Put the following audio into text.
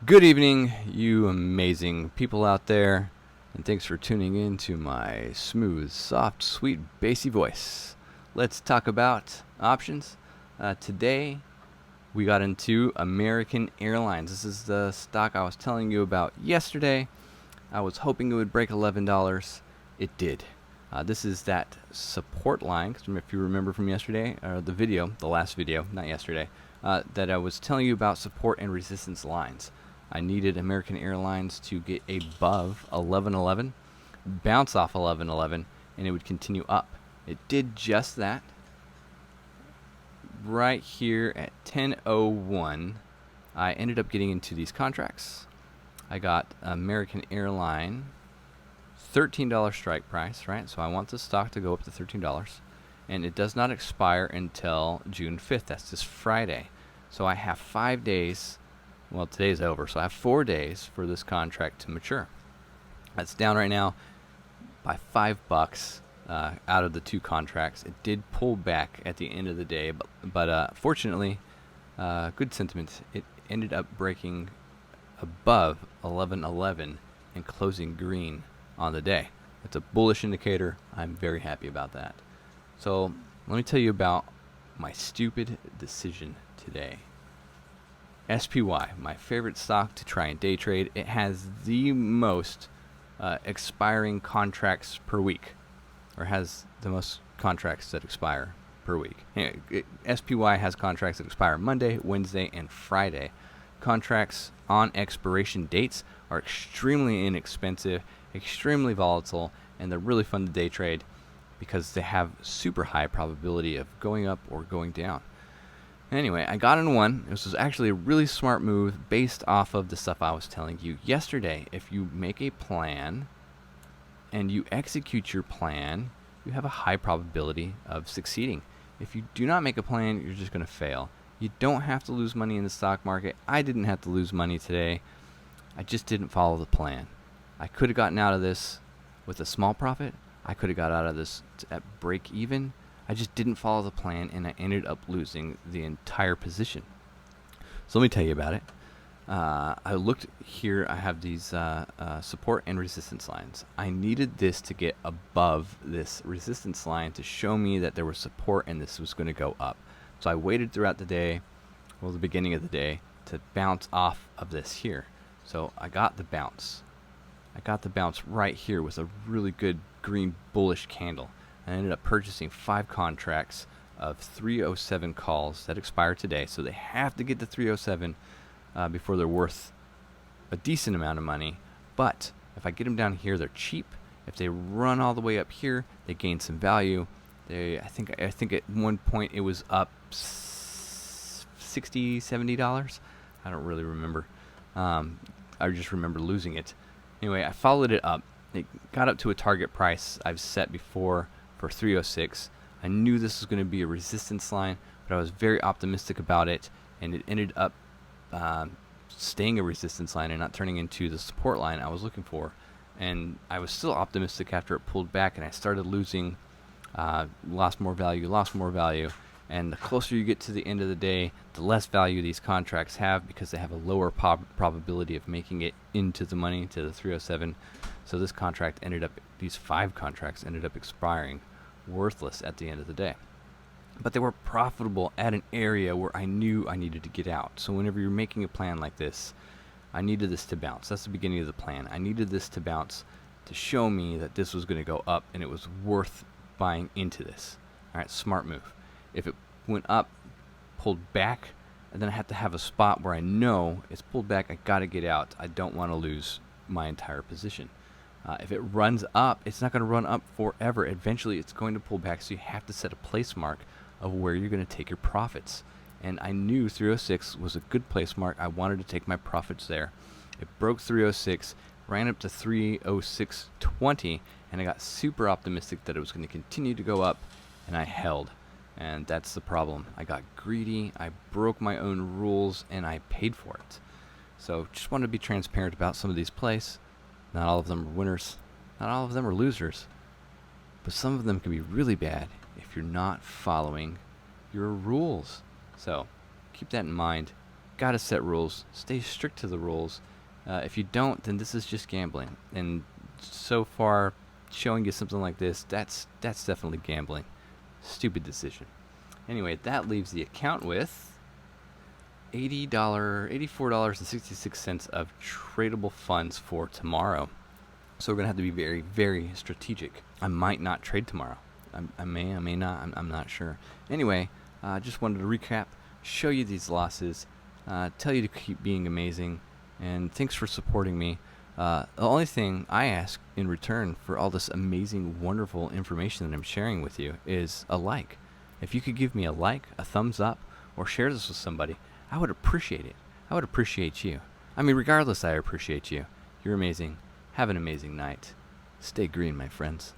Good evening, you amazing people out there, and thanks for tuning in to my smooth, soft, sweet, bassy voice. Let's talk about options. Today, we got into American Airlines. This is the stock I was telling you about yesterday. I was hoping it would break $11. It did. This is that support line, because if you remember from yesterday, or the last video, not yesterday, that I was telling you about support and resistance lines. I needed American Airlines to get above 11.11, bounce off 11.11, and it would continue up. It did just that. Right here at 10:01, I ended up getting into these contracts. I got American Airline $13 strike price, right? So I want the stock to go up to $13, and it does not expire until June 5th. That's this Friday. So I have 5 days. Well, today's over, so I have 4 days for this contract to mature. That's down right now by $5 out of the two contracts. It did pull back at the end of the day, but fortunately, good sentiment. It ended up breaking above 11.11 and closing green on the day. It's a bullish indicator. I'm very happy about that. So let me tell you about my stupid decision today. SPY, my favorite stock to try and day trade. It has the most expiring contracts per week, or has the most contracts that expire per week. Anyway, SPY has contracts that expire Monday, Wednesday, and Friday. Contracts on expiration dates are extremely inexpensive, extremely volatile, and they're really fun to day trade because they have super high probability of going up or going down. Anyway, I got in one. This was actually a really smart move based off of the stuff I was telling you yesterday. If you make a plan and you execute your plan, you have a high probability of succeeding. If you do not make a plan, you're just going to fail. You don't have to lose money in the stock market. I didn't have to lose money today. I just didn't follow the plan. I could have gotten out of this with a small profit. I could have got out of this at break even. I just didn't follow the plan, and I ended up losing the entire position. So let me tell you about it. I looked here. I have these support and resistance lines. I needed this to get above this resistance line to show me that there was support and this was going to go up. So I waited throughout the day, well, the beginning of the day, to bounce off of this here. So I got the bounce. I got the bounce right here with a really good green bullish candle. I ended up purchasing 5 contracts of 307 calls that expire today. So they have to get to 307 before they're worth a decent amount of money. But if I get them down here, they're cheap. If they run all the way up here, they gain some value. I think at one point it was up $60, $70. I don't really remember. I just remember losing it. Anyway, I followed it up. It got up to a target price I've set before for 306. I knew this was going to be a resistance line, but I was very optimistic about it, and it ended up staying a resistance line and not turning into the support line I was looking for. And I was still optimistic after it pulled back, and I started losing, lost more value, and the closer you get to the end of the day, the less value these contracts have because they have a lower probability of making it into the money, to the 307. So this contract these 5 contracts ended up expiring worthless at the end of the day. But they were profitable at an area where I knew I needed to get out. So whenever you're making a plan like this, I needed this to bounce. That's the beginning of the plan. I needed this to bounce to show me that this was going to go up and it was worth buying into this. All right, smart move. If it went up, pulled back, and then I have to have a spot where I know it's pulled back, I got to get out. I don't want to lose my entire position. If it runs up, it's not going to run up forever. Eventually, it's going to pull back, so you have to set a place mark of where you're going to take your profits. And I knew 306 was a good place mark. I wanted to take my profits there. It broke 306, ran up to 306.20, and I got super optimistic that it was going to continue to go up, and I held. And that's the problem. I got greedy, I broke my own rules, and I paid for it. So just wanted to be transparent about some of these plays. Not all of them are winners. Not all of them are losers. But some of them can be really bad if you're not following your rules. So keep that in mind. Gotta set rules. Stay strict to the rules. If you don't, then this is just gambling. And so far, showing you something like this, that's definitely gambling. Stupid decision. Anyway, that leaves the account with $84.66 of tradable funds for tomorrow. So we're going to have to be very, very strategic. I might not trade tomorrow. I may not. I'm not sure. Anyway, just wanted to recap, show you these losses, tell you to keep being amazing, and thanks for supporting me. The only thing I ask in return for all this amazing, wonderful information that I'm sharing with you is a like. If you could give me a like, a thumbs up, or share this with somebody, I would appreciate it. I would appreciate you. I mean, regardless, I appreciate you. You're amazing. Have an amazing night. Stay green, my friends.